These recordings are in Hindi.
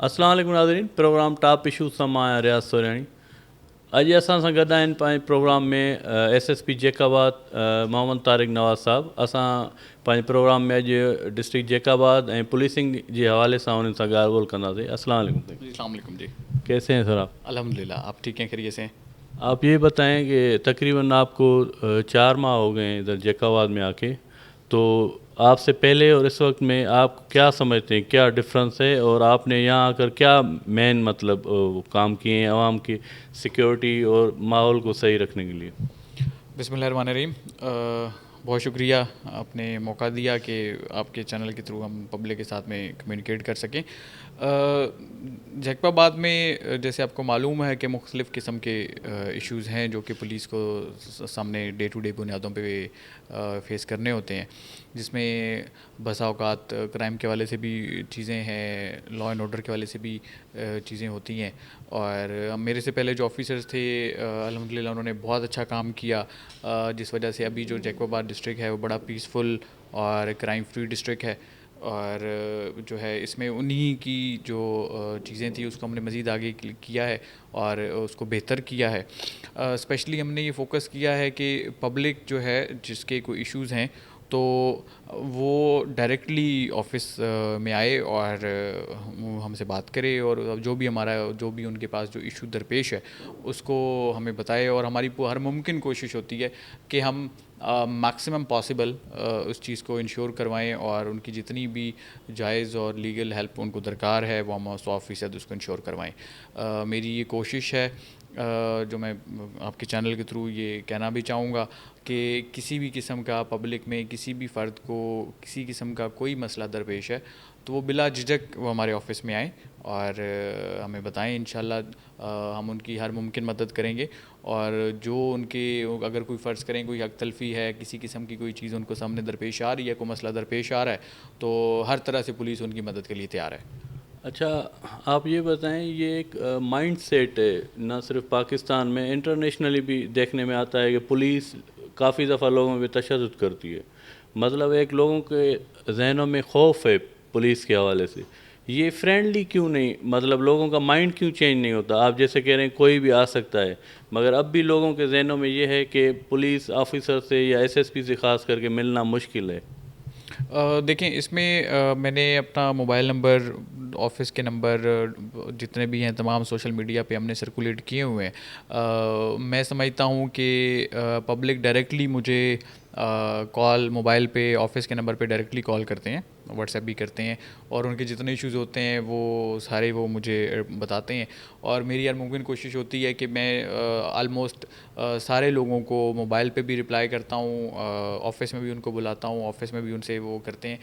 अस्सलाम वालेकुम नाज़रीन। प्रोग्राम टॉप इशू सां मां आहियां रियाज़ सोरियाणी। अॼु असां सां गॾु आहिनि पंहिंजे प्रोग्राम में SSP जैकाबाद मोहम्मद तारिक नवाज़ साहब। असां पंहिंजे प्रोग्राम में अॼु डिस्ट्रिक्ट जैकाबाद ऐं पुलिसिंग जे हवाले सां उन्हनि सां ॻाल्हि ॿोल कंदासीं। अस्सलाम वालेकुम। जी अस्सलाम वालेकुम जी। कैसे हैं सर आप? अल्हम्दुलिल्लाह, आप ठीक हैं, खैरियत से हैं? आप ये बताएं कि तकरीबन आपको 4 माह हो गए हैं इधर जैकाबाद में आके, तो आपसे पहले और इस वक्त में आप क्या समझते हैं, क्या डिफरेंस है, और आपने यहाँ आकर क्या मेन मतलब काम किए हैं आवाम की सिक्योरिटी और माहौल को सही रखने के लिए? बिस्मिल्लाहिर्रहमानिर्रहीम। बहुत शुक्रिया आपने मौका दिया कि आपके चैनल के थ्रू हम पब्लिक के साथ में कम्युनिकेट कर सकें। जैकबाबाद में जैसे आपको मालूम है कि मुख्तलिफ़ किस्म के इश्यूज़ हैं जो कि पुलिस को सामने डे टू डे बुनियादों पे फेस करने होते हैं, जिसमें बसा औकात क्राइम के वाले से भी चीज़ें हैं, लॉ एंड ऑर्डर के वाले से भी चीज़ें होती हैं। और मेरे से पहले जो ऑफिसर्स थे अल्हम्दुलिल्लाह उन्होंने बहुत अच्छा काम किया, जिस वजह से अभी जो जैकबाबाद डिस्ट्रिक्ट है वो बड़ा पीसफुल और क्राइम फ्री डिस्ट्रिक्ट है। और जो है इसमें उन्हीं की जो चीज़ें थी उसको हमने मज़ीद आगे किया है और उसको बेहतर किया है। स्पेशली हमने ये फोकस किया है कि पब्लिक जो है जिसके कोई इश्यूज़ हैं तो वो डायरेक्टली ऑफिस में आए और हमसे बात करे, और जो भी उनके पास जो इशू दरपेश है उसको हमें बताए, और हमारी हर मुमकिन कोशिश होती है कि हम मैक्सिमम पॉसिबल उस चीज़ को इंश्योर करवाएं और उनकी जितनी भी जायज़ और लीगल हेल्प उनको दरकार है वो हम 100% उसको इंश्योर करवाएं। मेरी ये कोशिश है जो मैं आपके चैनल के थ्रू ये कहना भी चाहूँगा कि किसी भी किस्म का पब्लिक में किसी भी फ़र्द को किसी किस्म का कोई मसला दरपेश है तो वो बिला झिझक वो हमारे ऑफ़िस में आएँ और हमें बताएं। इंशाल्लाह हम उनकी हर मुमकिन मदद करेंगे, और जो उनके अगर कोई फ़र्ज़ करें कोई हक तलफ़ी है, किसी किस्म की कोई चीज़ उनको सामने दरपेश आ रही है, कोई मसला दरपेश आ रहा है, तो हर तरह से पुलिस उनकी मदद के लिए तैयार है। अच्छा, आप ये बताएं, ये एक माइंड सेट है ना सिर्फ पाकिस्तान में, इंटरनेशनली भी देखने में आता है कि पुलिस काफ़ी दफ़ा लोगों पे तशद्दुद करती है। मतलब एक लोगों के जहनों में खौफ है पुलिस के हवाले से। ये फ्रेंडली क्यों नहीं, मतलब लोगों का माइंड क्यों चेंज नहीं होता? आप जैसे कह रहे हैं कोई भी आ सकता है, मगर अब भी लोगों के जहनों में ये है कि पुलिस ऑफिसर से या SSP से ख़ास करके मिलना मुश्किल है। देखें इसमें मैंने अपना मोबाइल नंबर, ऑफ़िस के नंबर जितने भी हैं तमाम सोशल मीडिया पे हमने सर्कुलेट किए हुए हैं। मैं समझता हूँ कि पब्लिक डायरेक्टली मुझे कॉल मोबाइल पे ऑफ़िस के नंबर पे डायरेक्टली कॉल करते हैं, व्हाट्सएप भी करते हैं, और उनके जितने इश्यूज़ होते हैं वो सारे वो मुझे बताते हैं। और मेरी हर मुमकिन कोशिश होती है कि मैं आलमोस्ट सारे लोगों को मोबाइल पे भी रिप्लाई करता हूँ, ऑफ़िस में भी उनको बुलाता हूँ, ऑफ़िस में भी उनसे वो करते हैं।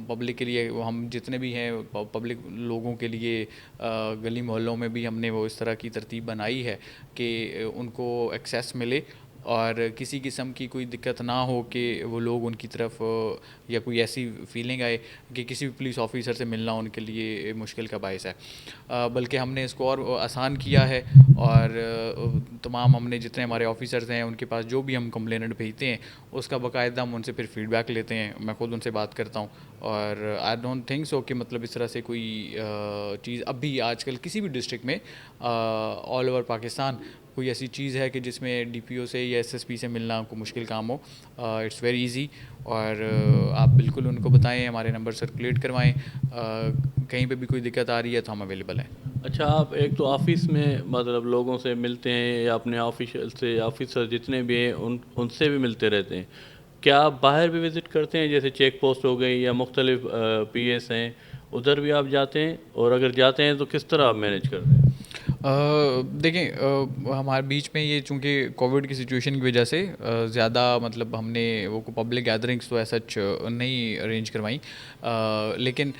पब्लिक के लिए हम जितने भी हैं पब्लिक लोगों के लिए गली मोहल्लों में भी हमने वो इस तरह की तरतीब बनाई है कि उनको एक्सेस मिले और किसी किस्म की कोई दिक्कत ना हो कि वो लोग उनकी तरफ या कोई ऐसी फीलिंग आए कि किसी भी पुलिस ऑफिसर से मिलना उनके लिए मुश्किल का बायस है। बल्कि हमने इसको और आसान किया है, और तमाम हमने जितने हमारे ऑफिसर्स हैं उनके पास जो भी हम कंप्लेनेंट भेजते हैं उसका बाकायदा हम उनसे फिर फीडबैक लेते हैं, मैं ख़ुद उनसे बात करता हूँ। और आई डोंट थिंक सो कि मतलब इस तरह से कोई चीज़ अभी आजकल किसी भी डिस्ट्रिक्ट में ऑल ओवर पाकिस्तान कोई ऐसी चीज़ है कि जिसमें DPO से या SSP से मिलना को मुश्किल काम हो। इट्स वेरी इजी, और आप बिल्कुल उनको बताएं, हमारे नंबर सर्कुलेट करवाएं, कहीं पे भी कोई दिक्कत आ रही है तो हम अवेलेबल हैं। अच्छा, आप एक तो ऑफिस में मतलब लोगों से मिलते हैं या अपने ऑफिशियल से, ऑफिसर जितने भी हैं उनसे भी मिलते रहते हैं, क्या आप बाहर भी विज़िट करते हैं, जैसे चेक पोस्ट हो गई या मुख्तलिफ PS हैं, उधर भी आप जाते हैं? और अगर जाते हैं तो किस तरह आप मैनेज करते हैं? देखें हमारे बीच में ये चूँकि कोविड की सिचुएशन की वजह से ज़्यादा मतलब हमने वो पब्लिक गैदरिंग्स तो ऐसा नहीं अरेंज करवाई, लेकिन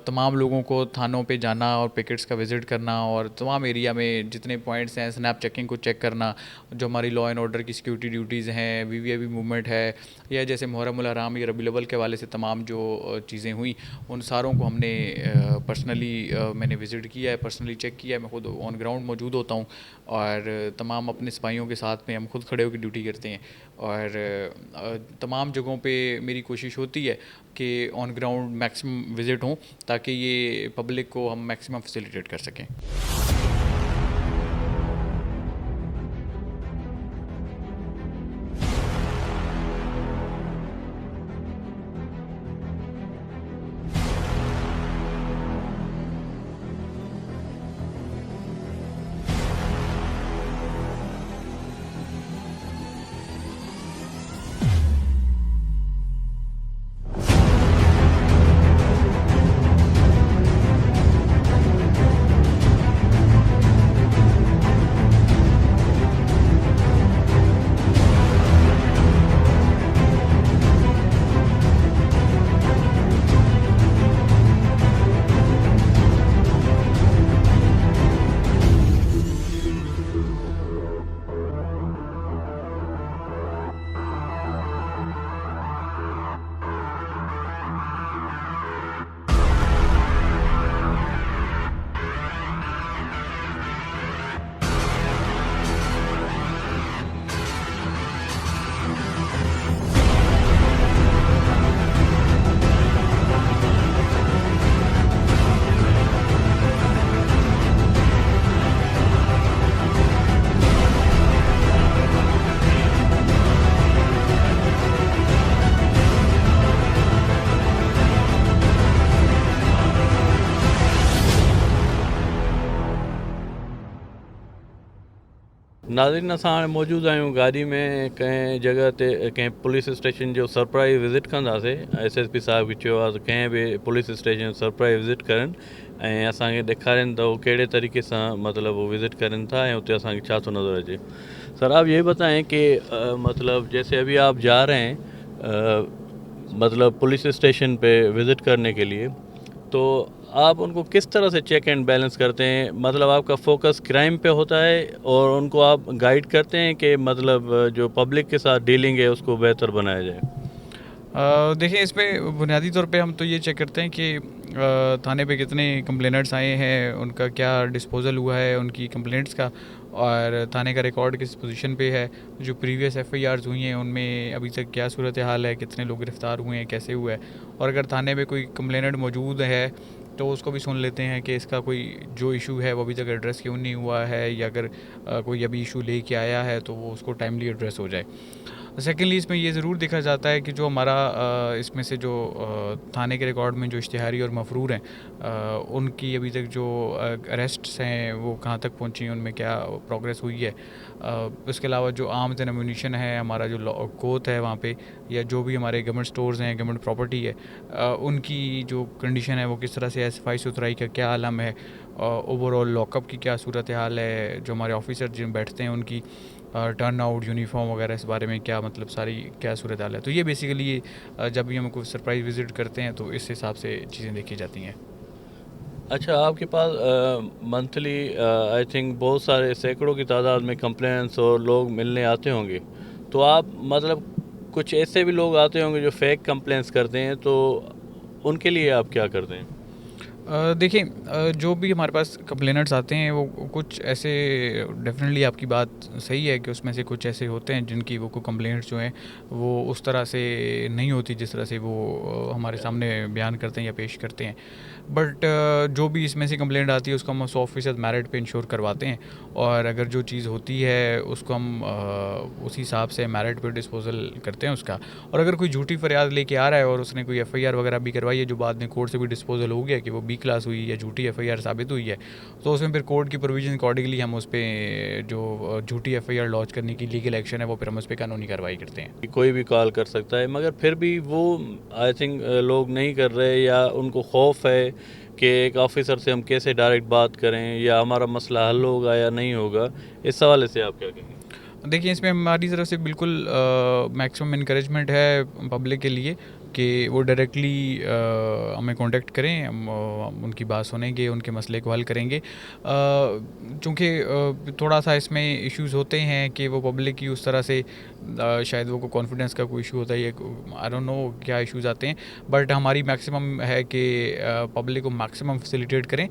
तमाम लोगों को थानों पे जाना और पिकेट्स का विज़िट करना और तमाम एरिया में जितने पॉइंट्स हैं स्नैप चेकिंग को चेक करना, जो हमारी लॉ एंड ऑर्डर की सिक्योरिटी ड्यूटीज़ हैं, VVIP मूवमेंट है, या जैसे मुहर्रम उल हराम या रबीउल अव्वल के हवाले से तमाम जो चीज़ें हुई उन सारों को हमने पर्सनली मैंने विज़िट किया है, पर्सनली चेक किया है, मैं खुद ऑन ग्राउंड मौजूद होता हूँ और तमाम अपने सिपाहियों के साथ में हम खुद खड़े होकर ड्यूटी करते हैं और तमाम जगहों पे मेरी कोशिश होती है कि ऑन ग्राउंड मैक्सिमम विज़िट हों ताकि ये पब्लिक को हम मैक्सिमम फैसिलिटेट कर सकें। नाज़रीन, असां हाणे मौजूदु आहियूं गाॾी में कंहिं जॻह ते, कंहिं पुलिस स्टेशन जो सरप्राइज़ विज़िट कंदासीं। SSP साहिब खे चयो आहे त कंहिं बि पुलिस स्टेशन सरप्राइज़ विज़िट करनि ऐं असांखे ॾेखारनि त उहो कहिड़े तरीक़े सां मतिलबु वो विज़िट करनि था ऐं उते असांखे छा थो नज़र अचे। सर, आप ये बताएं कि मतलब जैसे अभी आप जा रहे हैं मतलब पुलिस स्टेशन पे विज़िट करने के लिए, तो आप उनको किस तरह से चेक एंड बैलेंस करते हैं? मतलब आपका फोकस क्राइम पे होता है और उनको आप गाइड करते हैं कि मतलब जो पब्लिक के साथ डीलिंग है उसको बेहतर बनाया जाए? देखिए, इस पे बुनियादी तौर पे हम तो ये चेक करते हैं कि थाने पे कितने कंप्लेनेंट्स आए हैं, उनका क्या डिस्पोजल हुआ है उनकी कंप्लेंट्स का, और थाने का रिकॉर्ड किस पोजीशन पे है, जो प्रीवियस FIRs हुई हैं उनमें अभी तक क्या सूरत हाल है, कितने लोग गिरफ़्तार हुए हैं, कैसे हुआ है। और अगर थाने में कोई कंप्लेनेंट मौजूद है तो उसको भी सुन लेते हैं कि इसका कोई जो इशू है वो अभी तक एड्रेस क्यों नहीं हुआ है, या अगर कोई अभी इशू लेके आया है तो वो उसको टाइमली एड्रेस हो जाए। सेकेंडली, इसमें ये ज़रूर देखा जाता है कि जो हमारा इसमें से जो थाने के रिकॉर्ड में जो इश्तिहारी और मफरूर हैं, उनकी अभी तक जो अरेस्ट्स हैं वो कहाँ तक पहुँची हैं, उनमें क्या प्रोग्रेस हुई है। इसके अलावा जो आर्म्स एंड एम्यूनिशन है, हमारा जो कोत है वहाँ पे, या जो भी हमारे गवर्नमेंट स्टोर्स हैं, गवर्नमेंट प्रॉपर्टी है, उनकी जो कंडीशन है वो किस तरह से है, सफाई सुथराई का क्या आलम है, ओवरऑल लॉकअप की क्या सूरत हाल है, जो हमारे ऑफिसर जिन बैठते हैं उनकी टर्न आउट, यूनिफॉर्म वगैरह, इस बारे में क्या मतलब सारी क्या सूरत हाल है। तो ये बेसिकली ये जब भी हम कोई सरप्राइज़ विज़िट करते हैं तो इस हिसाब से चीज़ें देखी जाती हैं। अच्छा, आपके पास मंथली आई थिंक बहुत सारे सैकड़ों की तादाद में कंप्लेंट्स और लोग मिलने आते होंगे, तो आप मतलब कुछ ऐसे भी लोग आते होंगे जो फेक कंप्लेंट्स करते हैं, तो उनके लिए आप क्या करते हैं? देखिए, जो भी हमारे पास कंप्लेनेंट्स आते हैं वो कुछ ऐसे, डेफिनेटली आपकी बात सही है कि उसमें से कुछ ऐसे होते हैं जिनकी वो कंप्लेंट्स जो हैं वो उस तरह से नहीं होती जिस तरह से वो हमारे सामने बयान करते हैं या पेश करते हैं। बट जो भी इसमें से कंप्लेंट आती है उसको हम 100% मेरिट पे इंश्योर करवाते हैं, और अगर जो चीज़ होती है उसको हम उस हिसाब से मेरिट पे डिस्पोजल करते हैं उसका। और अगर कोई झूठी फरियाद लेके आ रहा है और उसने कोई FIR वगैरह भी करवाई है जो बाद में कोर्ट से भी डिस्पोजल हो गया कि वो B क्लास हुई या झूठी FIR साबित हुई है, तो उसमें फिर कोर्ट की प्रोविजन अकॉर्डिंगली हम उस पर जो झूठी FIR लॉन्च करने की लीगल एक्शन है वो फिर हम उस पर कानूनी कार्रवाई करते हैं। कोई भी कॉल कर सकता है, मगर फिर भी वो आई थिंक लोग नहीं कर रहे, या उनको खौफ है कि एक ऑफिसर से हम कैसे डायरेक्ट बात करें, या हमारा मसला हल होगा या नहीं होगा। इस हवाले से आप क्या कहेंगे? देखिए, इसमें हमारी तरफ से बिल्कुल मैक्सिमम इनकरेजमेंट है पब्लिक के लिए कि वो डायरेक्टली हमें कांटेक्ट करें, हम उनकी बात सुनेंगे, उनके मसले को हल करेंगे। चूँकि थोड़ा सा इसमें इश्यूज़ होते हैं कि वो पब्लिक की उस तरह से शायद वो कॉन्फिडेंस का कोई इशू होता है, आई डोंट नो क्या इश्यूज़ आते हैं, बट हमारी मैक्सिमम है कि पब्लिक को मैक्सिमम फैसिलिटेट करें,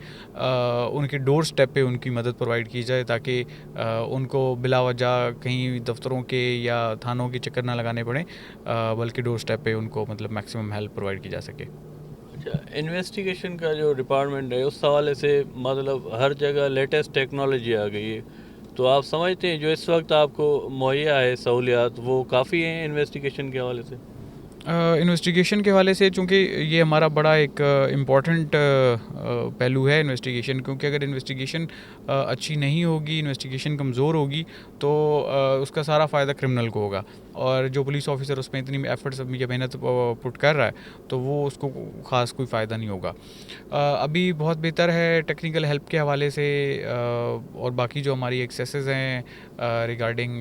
उनके डोर स्टेप पे उनकी मदद प्रोवाइड की जाए, ताकि उनको बिला वजह कहीं दफ्तरों के या थानों के चक्कर ना लगाने पड़े, बल्कि डोर स्टेप पे उनको मतलब मैक्सिमम हेल्प प्रोवाइड की जा सके। अच्छा, इन्वेस्टिगेशन का जो डिपार्टमेंट है उस हवाले से मतलब हर जगह लेटेस्ट टेक्नोलॉजी आ गई है, तो आप समझते हैं जो इस वक्त आपको मुहैया है सहूलियात वो काफ़ी हैं इन्वेस्टिगेशन के हवाले से? इन्वेस्टिगेशन के हवाले से, चूँकि ये हमारा बड़ा एक इम्पॉर्टेंट पहलू है इन्वेस्टिगेशन, क्योंकि अगर इन्वेस्टिगेशन अच्छी नहीं होगी, इन्वेस्टिगेशन कमज़ोर होगी, तो उसका सारा फ़ायदा क्रिमिनल को होगा, और जो पुलिस ऑफिसर उसमें इतनी एफर्ट्स या मेहनत पुट कर रहा है, तो वो उसको ख़ास कोई फ़ायदा नहीं होगा। अभी बहुत बेहतर है टेक्निकल हेल्प के हवाले से, और बाकी जो हमारी एक्सेसेस हैं रिगार्डिंग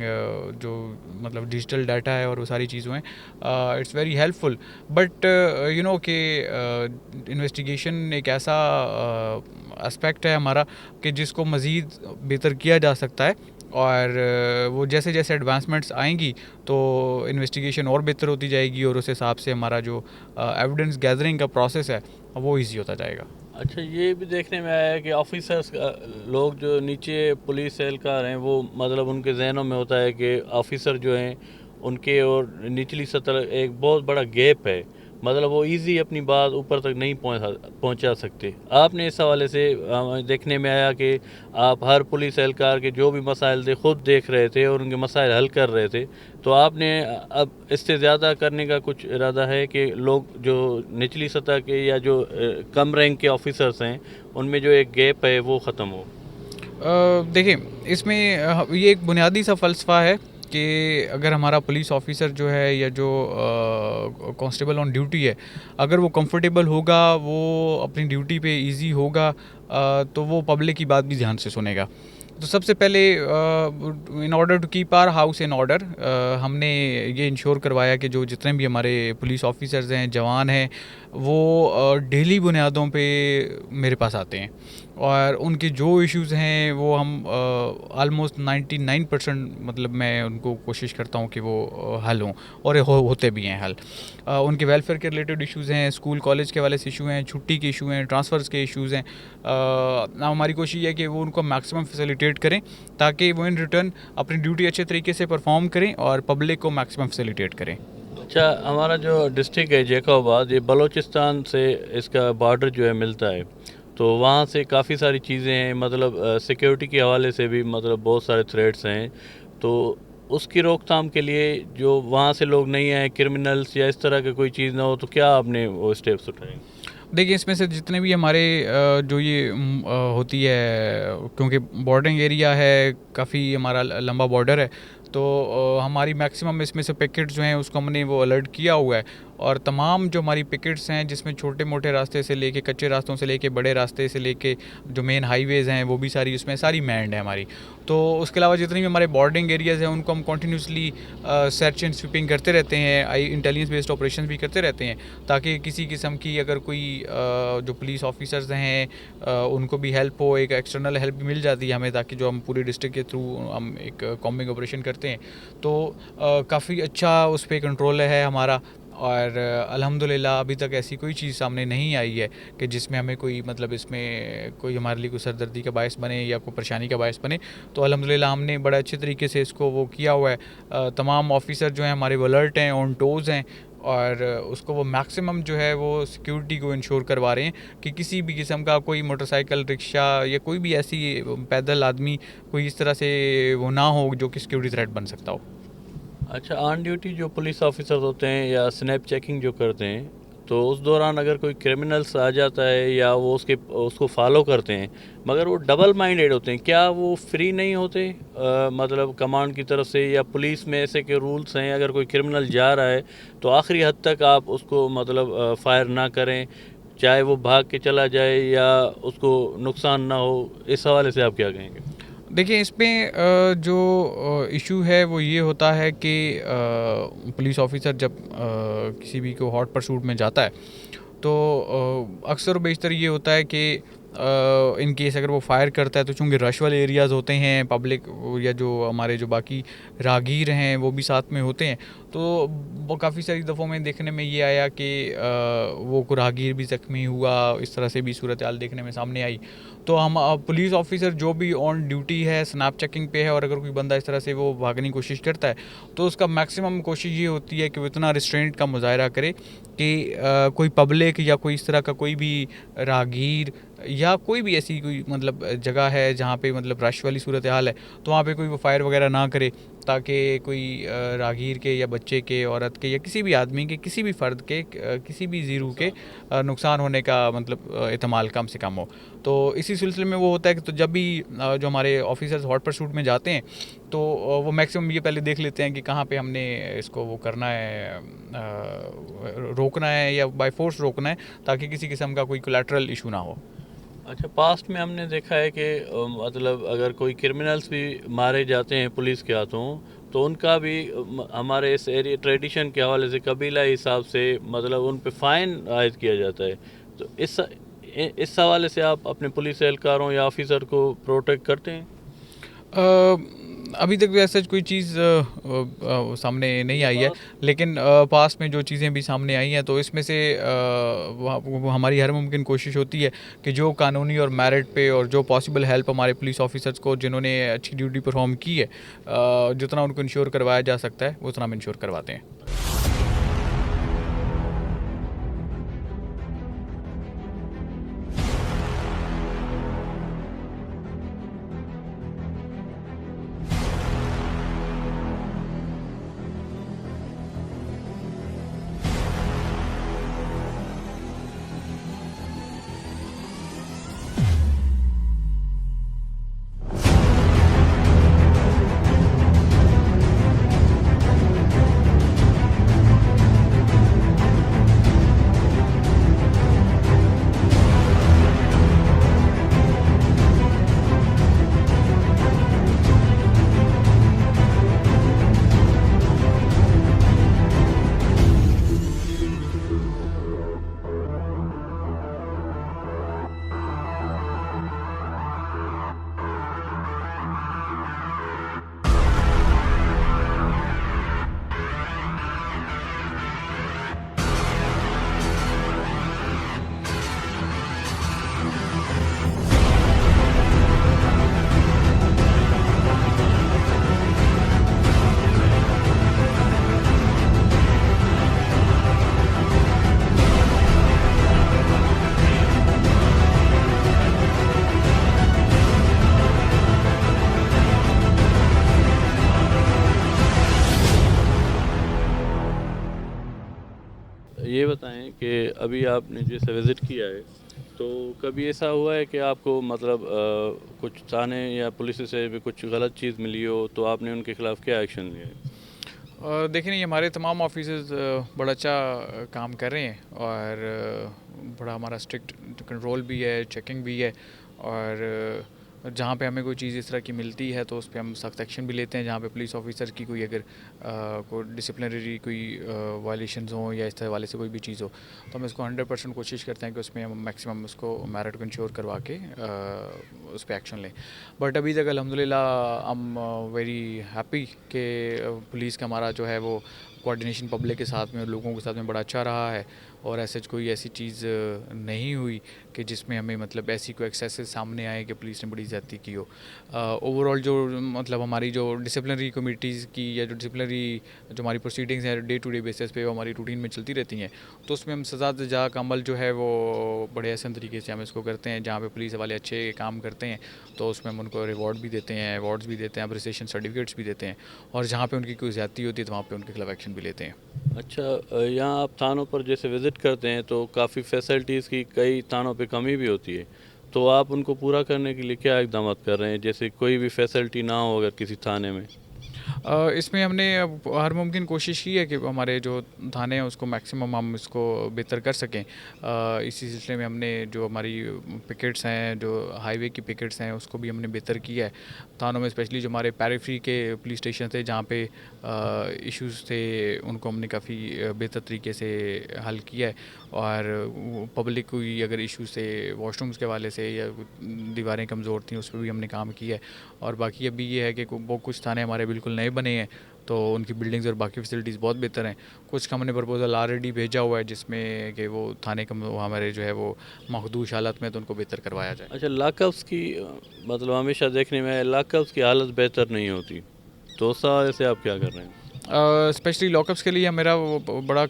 जो मतलब डिजिटल डाटा है और वो सारी चीज़ें हैं, it's very helpful, but you know कि इन्वेस्टिगेशन एक ऐसा एस्पेक्ट है हमारा कि जिसको मज़ीद बेहतर किया जा सकता है, और वो जैसे जैसे एडवांसमेंट्स आएंगी तो इन्वेस्टिगेशन और बेहतर होती जाएगी, और उस हिसाब से हमारा जो एविडेंस गैदरिंग का प्रोसेस है वो ईजी होता जाएगा। अच्छा, ये भी देखने में आया है कि ऑफिसर्स लोग जो नीचे पुलिस एहलकार हैं वो मतलब उनके जहनों में होता है कि ऑफिसर जो हैं उनके और निचली सतह एक बहुत बड़ा गैप है, मतलब वो इजी अपनी बात ऊपर तक नहीं पहुंचा सकते। आपने इस हवाले से देखने में आया कि आप हर पुलिस एहलकार के जो भी मसाइल थे खुद देख रहे थे और उनके मसाइल हल कर रहे थे, तो आपने अब इससे ज़्यादा करने का कुछ इरादा है कि लोग जो निचली सतह के या जो कम रैंक के ऑफिसर्स हैं उनमें जो एक गैप है वो ख़त्म हो? देखिए, इसमें ये एक बुनियादी सा फ़लसफ़ा है कि अगर हमारा पुलिस ऑफिसर जो है या जो कांस्टेबल ऑन ड्यूटी है, अगर वो कंफर्टेबल होगा, वो अपनी ड्यूटी पे इजी होगा, तो वो पब्लिक की बात भी ध्यान से सुनेगा। तो सबसे पहले in order to keep our house in order, हमने ये इंश्योर करवाया कि जो जितने भी हमारे पुलिस ऑफिसर्स हैं, जवान हैं, वो डेली बुनियादों पे मेरे पास आते हैं, और उनके जो इश्यूज़ हैं वो हम आलमोस्ट 99% मतलब मैं उनको कोशिश करता हूँ कि वो हल हों, और होते भी हैं हल। उनके वेलफेयर के रिलेटेड इश्यूज़ हैं, स्कूल कॉलेज के वाले इशू हैं, छुट्टी के इशू हैं, ट्रांसफ़र्स के इश्यूज़ हैं। हमारी कोशिश है कि वो उनको मैक्सिमम फैसिलिटेट करें, ताकि वो इन रिटर्न अपनी ड्यूटी अच्छे तरीके से परफॉर्म करें और पब्लिक को मैक्सिमम फैसिलिटेट करें। अच्छा, हमारा जो डिस्ट्रिक्ट है जैकोबाद, ये बलूचिस्तान से इसका बॉर्डर जो है मिलता है, तो वहाँ से काफ़ी सारी चीज़ें हैं, मतलब सिक्योरिटी के हवाले से भी मतलब बहुत सारे थ्रेट्स हैं, तो उसकी रोकथाम के लिए जो वहाँ से लोग नहीं आए, क्रिमिनल्स या इस तरह की कोई चीज़ ना हो, तो क्या आपने वो स्टेप्स उठाए? देखिए, इसमें से जितने भी हमारे जो ये होती है, क्योंकि बॉर्डरिंग एरिया है, काफ़ी हमारा लंबा बॉर्डर है, तो हमारी मैक्सिमम इसमें से पिकेट्स जो हैं उसको हमने वो अलर्ट किया हुआ है, और तमाम जो हमारी पिकेट्स हैं, जिसमें छोटे मोटे रास्ते से लेके, कच्चे रास्तों से लेके, बड़े रास्ते से लेके जो मेन हाईवेज़ हैं, वो भी सारी उसमें सारी मैंड है हमारी। तो उसके अलावा जितनी भी हमारे बॉर्डरिंग एरियाज़ हैं उनको हम कंटिन्यूसली सर्च एंड स्वीपिंग करते रहते हैं, इंटेलिजेंस बेस्ड ऑपरेशन भी करते रहते हैं, ताकि किसी किस्म की अगर कोई जो पुलिस ऑफिसर्स हैं उनको भी हेल्प हो, एक एक्सटर्नल हेल्प भी मिल जाती है हमें, ताकि जो हम पूरे डिस्ट्रिक्ट के थ्रू हम एक कॉम्बिंग ऑपरेशन करते हैं, तो काफ़ी अच्छा उस पर कंट्रोल है हमारा। और अल्हम्दुलिल्लाह अभी तक ऐसी कोई चीज़ सामने नहीं आई है कि जिसमें हमें कोई मतलब इसमें कोई हमारे लिए कोई सरदर्दी का बायस बने या कोई परेशानी का बायस बने। तो अल्हम्दुलिल्लाह हमने बड़ा अच्छे तरीके से इसको वो किया हुआ है। तमाम ऑफिसर जो हैं हमारे वो अलर्ट हैं, ऑन टोज़ हैं, और उसको वो मैक्सिमम जो है वो सिक्योरिटी को इंश्योर करवा रहे हैं कि किसी भी किस्म का कोई मोटरसाइकिल, रिक्शा या कोई भी ऐसी पैदल आदमी कोई इस तरह से वो ना हो जो कि सिक्योरिटी थ्रेट बन सकता हो। अच्छा, ऑन ड्यूटी जो पुलिस ऑफिसर्स होते हैं या स्नैप चेकिंग जो करते हैं, तो उस दौरान अगर कोई क्रिमिनल्स आ जाता है या वो उसको फॉलो करते हैं, मगर वो डबल माइंडेड होते हैं, क्या वो फ्री नहीं होते? मतलब कमांड की तरफ से या पुलिस में ऐसे के रूल्स हैं, अगर कोई क्रिमिनल जा रहा है तो आखिरी हद तक आप उसको मतलब फायर ना करें, चाहे वो भाग के चला जाए या उसको नुकसान ना हो, इस हवाले से आप क्या कहेंगे? देखिए इसमें जो इशू है वो ये होता है कि पुलिस ऑफिसर जब किसी भी को हॉट परसूट में जाता है तो अक्सर व बेशतर ये होता है कि इन केस अगर वो फायर करता है तो चूँकि रश वाले एरियाज़ होते हैं, पब्लिक या जो हमारे जो बाकी राहगीर हैं वो भी साथ में होते हैं, तो वो काफ़ी सारी दफ़ों में देखने में ये आया कि वो को राहगीर भी ज़ख्मी हुआ, इस तरह से भी सूरत हाल देखने में सामने आई। तो हम पुलिस ऑफिसर जो भी ऑन ड्यूटी है, स्नैप चेकिंग पे है, और अगर कोई बंदा इस तरह से वो भागने की कोशिश करता है तो उसका मैक्सिमम कोशिश ये होती है कि वो इतना रिस्ट्रेंट का मुजाहरा करे कि कोई पब्लिक या कोई इस तरह का कोई भी राहगीर या कोई भी ऐसी कोई मतलब जगह है जहाँ पे मतलब रश वाली सूरत हाल है तो वहाँ पे कोई वो फायर वगैरह ना करे, ताकि कोई राहगीर के या बच्चे के, औरत के या किसी भी आदमी के, किसी भी फ़र्द के, किसी भी ज़ीरू के नुकसान होने का मतलब एहतमाल कम से कम हो। तो इसी सिलसिले में वो होता है कि तो जब भी जो हमारे ऑफिसर्स हॉट परसूट में जाते हैं तो वो मैक्सिमम ये पहले देख लेते हैं कि कहाँ पे हमने इसको वो करना है, रोकना है या बाय फोर्स रोकना है, ताकि किसी किस्म का कोई कोलैटरल इशू ना हो। अच्छा, पास्ट में हमने देखा है कि मतलब अगर कोई क्रिमिनल्स भी मारे जाते हैं पुलिस के हाथों, तो उनका भी हमारे इस एरिया ट्रेडिशन के हवाले से कबीला हिसाब से मतलब उन पे फ़ाइन आयद किया जाता है। तो इस हवाले से आप अपने पुलिस एहलकारों या ऑफिसर को प्रोटेक्ट करते हैं? अभी तक ऐसा कोई चीज़ सामने नहीं आई है, लेकिन पास्ट में जो चीज़ें भी सामने आई हैं तो इसमें से वो हमारी हर मुमकिन कोशिश होती है कि जो कानूनी और मेरिट पे और जो पॉसिबल हेल्प हमारे पुलिस ऑफिसर्स को जिन्होंने अच्छी ड्यूटी परफॉर्म की है, जितना उनको इंश्योर करवाया जा सकता है उतना हम इंश्योर करवाते हैं। ये बताएं कि अभी आपने जैसे विज़िट किया है, तो कभी ऐसा हुआ है कि आपको मतलब कुछ थाने या पुलिस से भी कुछ गलत चीज़ मिली हो, तो आपने उनके खिलाफ़ क्या एक्शन लिया है? देखिए नहीं, हमारे तमाम ऑफिसर्स बड़ा अच्छा काम कर रहे हैं, और बड़ा हमारा स्ट्रिक्ट कंट्रोल भी है, चेकिंग भी है, और जहाँ पे हमें कोई चीज़ इस तरह की मिलती है तो उस पे हम सख्त एक्शन भी लेते हैं। जहाँ पे पुलिस ऑफिसर की कोई अगर कोई डिसिप्लिनरी कोई वायलेशंस हों या इस तरह वाले से कोई भी चीज़ हो, तो हम इसको 100% कोशिश करते हैं कि उसमें हम मैक्सिमम उसको मेरिट को इंश्योर करवा के उस पर एक्शन लें। बट अभी तक अल्हम्दुलिल्लाह आई एम वेरी हैप्पी कि पुलिस का हमारा जो है वो कोऑर्डिनेशन पब्लिक के साथ में और लोगों के साथ में बड़ा अच्छा रहा है, और ऐसे कोई ऐसी चीज़ नहीं हुई कि जिसमें हमें मतलब ऐसी कोई एक्सेसेस सामने आए कि पुलिस ने बड़ी ज़्यादती की हो। ओवरऑल जो मतलब हमारी जो डिसिप्लिनरी कमिटीज़ की या जो डिसिप्लिनरी जो हमारी प्रोसीडिंग्स हैं डे टू डे बेसिस पे वो हमारी रूटीन में चलती रहती हैं, तो उसमें हम सज़ा सजा का अमल जो है वो बड़े आसान तरीके से हम इसको करते हैं। जहाँ पे पुलिस वाले अच्छे काम करते हैं तो उसमें हम उनको रिवॉर्ड भी देते हैं, अवार्ड्स भी देते हैं, अप्रिसिएशन सर्टिफिकेट्स भी देते हैं, और जहाँ पे उनकी कोई ज़्यादती होती है तो वहाँ पे उनके खिलाफ एक्शन भी लेते हैं। अच्छा, यहाँ आप थानों पर जैसे विज़िट करते हैं तो काफ़ी फैसिलिटीज़ की कई थानों पे कमी भी होती है, तो आप उनको पूरा करने के लिए क्या इकदाम कर रहे हैं, जैसे कोई भी फैसिलिटी ना हो अगर किसी थाने में? इसमें हमने अब हर मुमकिन कोशिश की है कि हमारे जो थाने हैं उसको मैक्सिमम हम इसको बेहतर कर सकें। इसी सिलसिले में हमने जो हमारी पिकेट्स हैं, जो हाईवे की पिकेट्स हैं, उसको भी हमने बेहतर किया है। थानों में स्पेशली जो हमारे पेरिफेरी के पुलिस स्टेशन थे जहाँ पे इश्यूज़ थे, उनको हमने काफ़ी बेहतर तरीके से हल किया है। और पब्लिक कोई अगर इश्यूज़ थे वॉशरूम्स के हवाले से या दीवारें कमज़ोर थी, उस पर भी हमने काम किया है। और बाकी अभी ये है कि वो कुछ थाने हमारे बिल्कुल नए बने हैं, तो उनकी बिल्डिंग्स और बाकी फैसिलिटीज़ बहुत बेहतर हैं। कुछ का हमने प्रपोजल ऑलरेडी भेजा हुआ है जिसमें कि वो थाने का वो हमारे जो है वो मखदूश हालत में, तो उनको बेहतर करवाया जाए। अच्छा, लॉकअप्स की मतलब हमेशा देखने में लॉकअप्स की हालत बेहतर नहीं होती, तो उस हवाले से आप क्या कर रहे हैं? स्पेशली लॉकअप्स के लिए मेरा बड़ा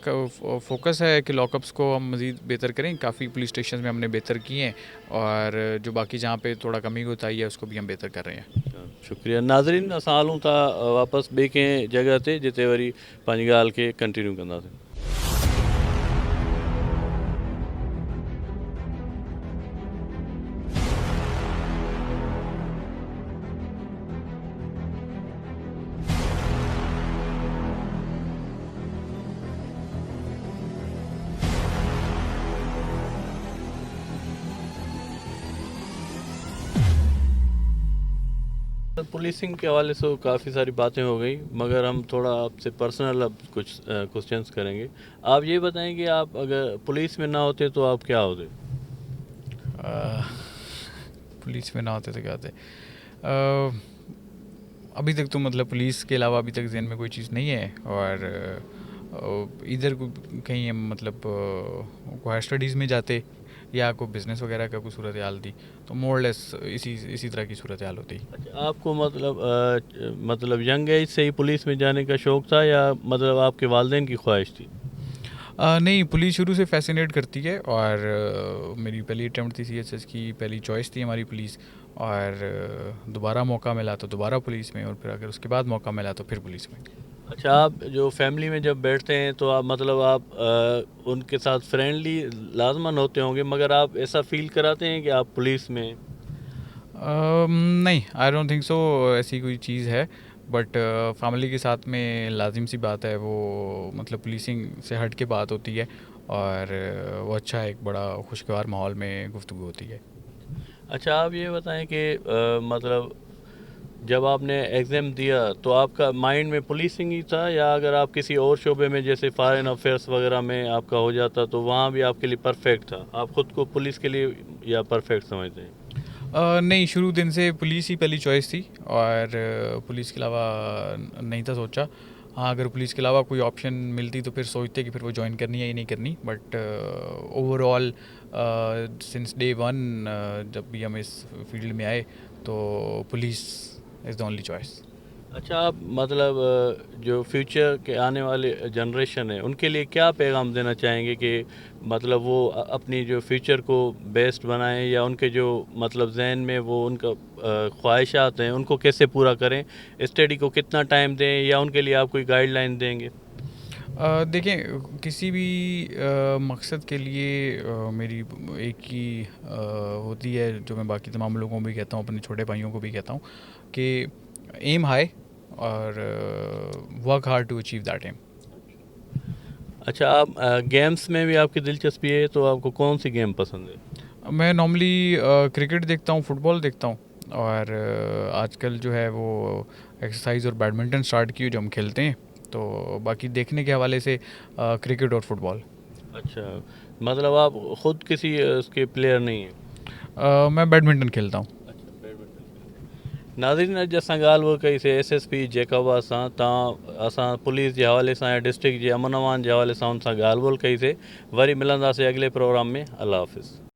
फोकस है कि लॉकअप्स को हम मज़ीद बेहतर करें। काफ़ी पुलिस स्टेशन में हमने बेहतर किए हैं, और जो बाकी जहाँ पे थोड़ा कमी होता है उसको भी हम बेहतर कर रहे हैं। शुक्रिया नाज़रीन। असां हलूं था वापस ॿिए कंहिं जगह ते जिते वरी पंहिंजी ॻाल्हि खे कंटिन्यू कंदासीं। पुलिसिंग के हवाले से काफ़ी सारी बातें हो गई, मगर हम थोड़ा आपसे पर्सनल अब कुछ क्वेश्चंस करेंगे। आप ये बताएं कि आप अगर पुलिस में ना होते तो आप क्या होते? अ, पुलिस में ना होते तो क्या होते? अ, अभी तक तो मतलब पुलिस के अलावा अभी तक ज़हन में कोई चीज़ नहीं है, और इधर कहीं हम मतलब कोई स्टडीज़ में जाते या कोई बिज़नेस वगैरह का कोई सूरत हाल थी, तो मोर लेस इसी तरह की सूरत हाल होती। अच्छा, आपको मतलब यंग एज से ही पुलिस में जाने का शौक़ था या मतलब आपके वालिदैन की ख्वाहिश थी? नहीं, पुलिस शुरू से फैसिनेट करती है, और मेरी पहली अटैम्प्ट थी सीएचएस की, पहली चॉइस थी हमारी पुलिस। और दोबारा मौका मिला तो दोबारा पुलिस में, और फिर अगर उसके बाद मौका मिला तो फिर पुलिस में। अच्छा, आप जो फैमिली में जब बैठते हैं तो आप मतलब आप उनके साथ फ्रेंडली लाजमन होते होंगे, मगर आप ऐसा फील कराते हैं कि आप पुलिस में? नहीं, आई डोंट थिंक सो ऐसी कोई चीज़ है। बट फैमिली के साथ में लाजिम सी बात है, वो मतलब पुलिसिंग से हट के बात होती है, और वो अच्छा एक बड़ा खुशगवार माहौल में गुफ्तगू होती है। अच्छा, आप ये बताएं कि मतलब जब आपने एग्ज़ाम दिया तो आपका माइंड में पुलिसिंग ही था, या अगर आप किसी और शोबे में जैसे फॉरेन अफेयर्स वगैरह में आपका हो जाता तो वहाँ भी आपके लिए परफेक्ट था? आप ख़ुद को पुलिस के लिए या परफेक्ट समझते हैं? नहीं, शुरू दिन से पुलिस ही पहली चॉइस थी, और पुलिस के अलावा नहीं था सोचा। हाँ, अगर पुलिस के अलावा कोई ऑप्शन मिलती तो फिर सोचते कि फिर वो ज्वाइन करनी है या नहीं करनी। But overall since day one जब भी हम इस फील्ड में आए, तो police is the only choice. अच्छा, आप मतलब जो फ्यूचर के आने वाले जनरेशन है उनके लिए क्या पैगाम देना चाहेंगे कि मतलब वो अपनी जो फ्यूचर को बेस्ट बनाएं, या उनके जो मतलब जहन में वो उनका ख्वाहिशात हैं उनको कैसे पूरा करें? स्टडी को कितना टाइम दें, या उनके लिए आप कोई गाइडलाइन देंगे? देखें, किसी भी मकसद के लिए मेरी एक ही होती है, जो मैं बाकी तमाम लोगों को भी कहता हूँ, अपने छोटे भाइयों को भी कहता हूँ, कि एम हाई और work hard to achieve that aim. अच्छा, आप गेम्स में भी आपकी दिलचस्पी है, तो आपको कौन सी गेम पसंद है? मैं नॉर्मली क्रिकेट देखता हूँ, फुटबॉल देखता हूँ, और आजकल जो है वो एक्सरसाइज और बैडमिंटन स्टार्ट की जो हम खेलते हैं। तो बाकी देखने के हवाले से क्रिकेट और फुटबॉल। अच्छा, मतलब आप ख़ुद किसी उसके प्लेयर नहीं हैं? मैं बैडमिंटन खेलता हूँ। अच्छा, बैडमिंटन। नाज़रीन, अॼु असां ॻाल्हि कईसीं SSP जैकबा सां। असां पुलिस जे हवाले सां या डिस्ट्रिक्ट जे अमन अमान जे हवाले सां हुन सां ॻाल्हि कईसीं। वरी मिलंदासीं अॻिले प्रोग्राम में। अल्लाह हाफ़िज़।